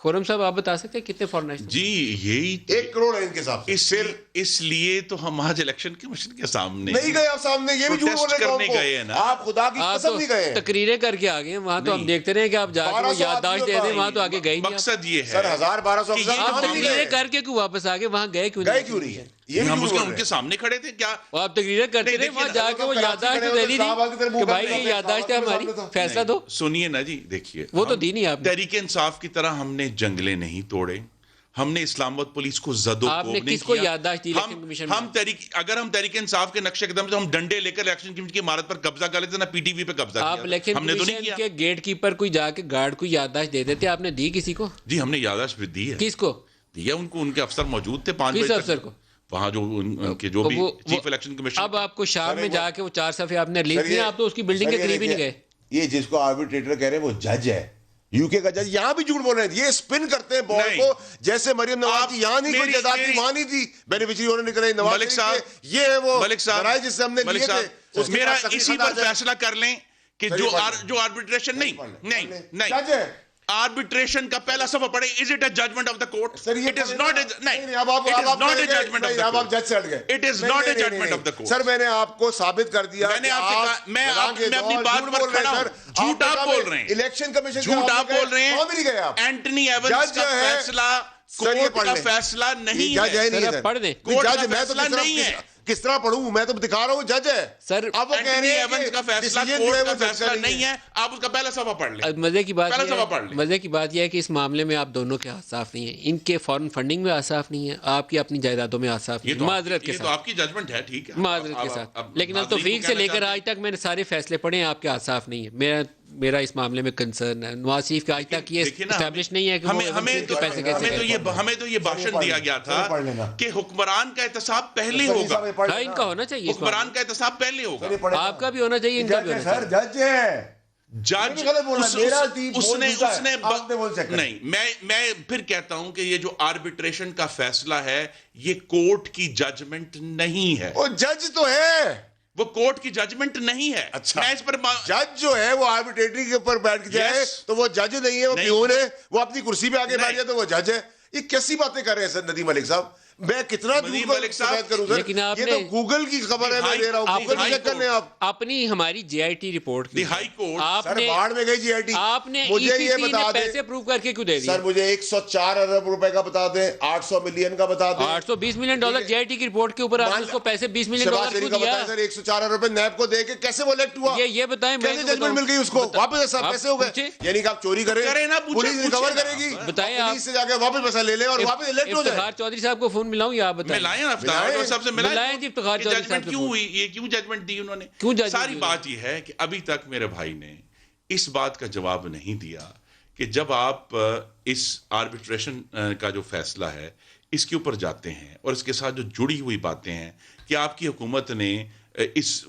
خرم صاحب آپ بتا سکتے ہیں کتنے فارنرز؟ جی یہی 1 کروڑ ہے ان کے حساب سے. اس لیے تو ہم آج الیکشن کمیشن کے سامنے نہیں گئے آپ سامنے, یہ بھی جھوٹ بول رہے کرنے گئے ہیں نا. آپ خدا کی قسم نہیں گئے. تقریریں کر کے آگے ہیں وہاں, تو ہم دیکھتے رہے کہ آپ جا کے یادداشت دے دیں, وہاں تو آگے گئے نہیں. مقصد یہ ہے سر 1200 آپ تقریریں کر کے کیوں واپس آگے, وہاں گئے کیوں نہیں ہے؟ یہ ہم ان کے سامنے کھڑے تھے کیا؟ آپ تقریریں کرتے رہے, وہاں جا کے وہ یادداشت دے دی کہ بھائی یہ یادداشت ہے ہماری, فیصلہ دو. سنیے نا جی, دیکھیے وہ تو دی نہیں آپ نے. تحریک انصاف کی طرح ہم نے جنگلے نہیں توڑے, ہم نے اسلام آباد پولیس کو زد و آپ نے کوب نہیں کس کو کیا. یادداشت دی الیکشن کمیشن میں؟ اگر ہم تحریک انصاف کے نقشے قدم سے ہم ڈنڈے لے کر الیکشن کمیشن کی عمارت پر قبضہ کر لیتے, نہ پی ٹی وی پہ قبضہ آپ کیا, الیکشن ہم نے تو نہیں کمیشن کیا. کے گیٹ کیپر کوئی جا کے گارڈ کو یادداشت دے دیتے, آپ نے دی کسی کو؟ جی ہم نے یادداشت بھی دی ہے. کس کو دیا ان کو, ان کے افسر موجود تھے 5 کس بجے افسر کو؟ وہاں جو ان کے جو بھی چیف الیکشن کمیشن. اب آپ کو شام میں جا کے وہ 4 صفحے آپ نے ریلیز کیا, آپ تو اس کی بلڈنگ کے قریب ہی نہیں گئے. یہ جس کو آربیٹریٹر کہہ رہے ہیں وہ جج ہے, یو کے کا جج. یہاں بھی جھوٹ بول رہے ہیں, یہ اسپن کرتے ہیں بال کو, جیسے مریم نواز کی یہاں نہیں کوئی جائیداد تھی, وہاں نہیں تھی, بینیفیشری ہونے نکلے نواز ملک صاحب, یہ ہے وہ ملک صاحب, رائے جس سے ہم نے لیے تھے. میرا اسی پر فیصلہ کر لیں کہ جو آربیٹریشن نہیں جج ہے. آربیٹریشن کا پہلا صفحہ پڑھیں, is it a judgment of the court? It is not a judgment of the court. اب آپ جج سے ہٹ گئے. It is not a judgment of the court. سر میں نے آپ کو ثابت کر دیا, میں نے آپ سے کہا, میں اپنی بات پر کھڑا ہوں. جھوٹ آپ بول رہے ہیں, الیکشن کمیشن جھوٹ آپ بول رہے وہاں بھی نہیں گئے آپ. ہیں. اینٹنی ایونز کا فیصلہ کورٹ کا فیصلہ نہیں ہے. پڑھ دیں. کورٹ کا فیصلہ نہیں ہے. کس طرح پڑھوں, میں تو دکھا رہا ہوں جج ہے سر. اب وہ کہہ رہے ہیں ایونز کا فیصلہ کورٹ کا فیصلہ نہیں ہے, آپ اس کا پہلا صفحہ پڑھ لیں. مزے کی بات یہ ہے کہ اس معاملے میں آپ دونوں کے ہاتھ صاف نہیں ہیں, ان کے فارن فنڈنگ میں ہاتھ صاف نہیں ہے, آپ کی اپنی جائیدادوں میں ہاتھ صاف نہیں ہے. معذرت کے یہ ساتھ, تو آپ کی ججمنٹ ہے, ٹھیک ہے, معذرت کے ساتھ. لیکن التوفیق سے لے کر آج تک میں نے سارے فیصلے پڑھے ہیں, آپ کے ہاتھ صاف نہیں ہے. میرا اس معاملے میں کنسرن ہے. نواز شریف کا آج تک یہ اسٹیبلش نہیں ہے کہ ہمیں تو یہ بھاشن دیا گیا تھا کہ حکمران کا احتساب پہلے ہوگا. ان کا ہونا چاہیے, حکمران کا احتساب پہلے ہوگا, آپ کا بھی ہونا چاہیے, ان کا بھی ہونا چاہیے. سر جج ہے. جج نہیں, میں پھر کہتا ہوں کہ یہ جو آربیٹریشن کا فیصلہ ہے یہ کورٹ کی ججمنٹ نہیں ہے. وہ جج تو ہے, وہ کورٹ کی ججمنٹ نہیں ہے. اچھا, میں اس پر جج جو ہے وہ آربیٹریٹری کے اوپر بیٹھ جائے تو وہ جج نہیں ہے, وہ پیون ہے. وہ اپنی کرسی پہ آگے بیٹھ جائے تو وہ جج ہے. یہ کیسی باتیں کر رہے ہیں سر ندیم ملک صاحب, میں کتنا شکایت کروں سر. یہ تو گوگل کی خبر ہے, میں دے رہا ہوں, گوگل چیک کر لیں آپ. اپنی ہماری جے آئی ٹی رپورٹ کی ہائی کورٹ آپ نے باڑ میں گئی جی آئی ٹی, آپ نے مجھے یہ بتا دیں پیسے پروو کر کے کیوں دے دیا سر, مجھے 104 ارب روپے کا بتا دیں, 800 ملین کا بتا دیں. 820 million dollar J I T کی رپورٹ کے اوپر آپ نے اس کو پیسے 20 ملین ڈالر کو دیا. سر 104 ارب روپے نیب کو دے کے کیسے وہ الیکٹ ہوا, یہ بتائیں, کیسے ججمنٹ مل گئی اس کو واپس, سب کیسے ہو گئے؟ یعنی کہ آپ چوری کریں, پولیس ریکور کرے گی, بتائیں, پولیس سے جا کے واپس پیسہ لے لیں اور واپس الیکٹ ہو جائے. افتخار چودھری صاحب کو فون ملاؤں یا آپ بتائیں؟ ساری بات یہ ہے کہ ابھی تک میرے بھائی نے اس بات کا جواب نہیں دیا کہ جب آپ اس آربیٹریشن کا جو فیصلہ ہے اس کے اوپر جاتے ہیں اور اس کے ساتھ جو جڑی ہوئی باتیں ہیں کہ آپ کی حکومت نے اس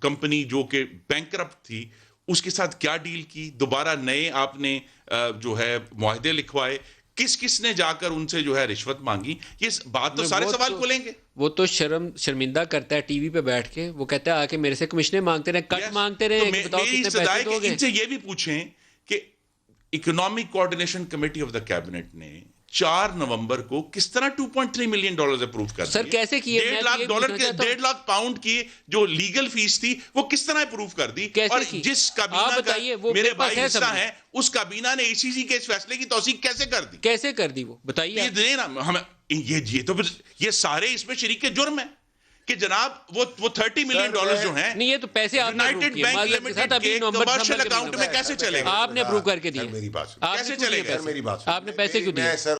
کمپنی جو کہ بینکرپٹ تھی اس کے ساتھ کیا ڈیل کی, دوبارہ نئے آپ نے جو ہے معاہدے لکھوائے, کس نے جا کر ان سے جو ہے رشوت مانگی, یہ بات تو سارے سوال کھولیں گے. وہ تو شرمندہ کرتا ہے ٹی وی پہ بیٹھ کے, وہ کہتا ہے آ کے میرے سے کمشنیں مانگتے رہے, کٹ مانگتے رہے, بتاؤ کتنے پیسے دو گے. ان سے یہ بھی پوچھیں کہ economic coordination committee of the cabinet نے 4 نومبر کو کس طرح 2.3 ملین ڈالرز اپروو کر دیے. سر کیسے کیے؟ 1.5 لاکھ ڈالر کے 1.5 لاکھ پاؤنڈ کی جو لیگل فیس تھی وہ کس طرح اپروو کر دی, اور جس کابینہ کا میرے بھائی حصہ ہے اس کابینہ نے ای سی سی کے اس فیصلے کی توثیق کیسے کر دی, وہ بتائیے. یہ سارے اس میں شریک جرم ہیں کہ جناب وہ 30 ملین ڈالر جو ہیں نہیں, یہ تو پیسے آپ نے یونائٹڈ بینک لمیٹڈ کے کمرشل اکاؤنٹ میں کیسے چلے گا؟ آپ نے اپروو کر کے دیے, میری بات کیسے چلے گا؟ آپ نے پیسے کیوں دیے؟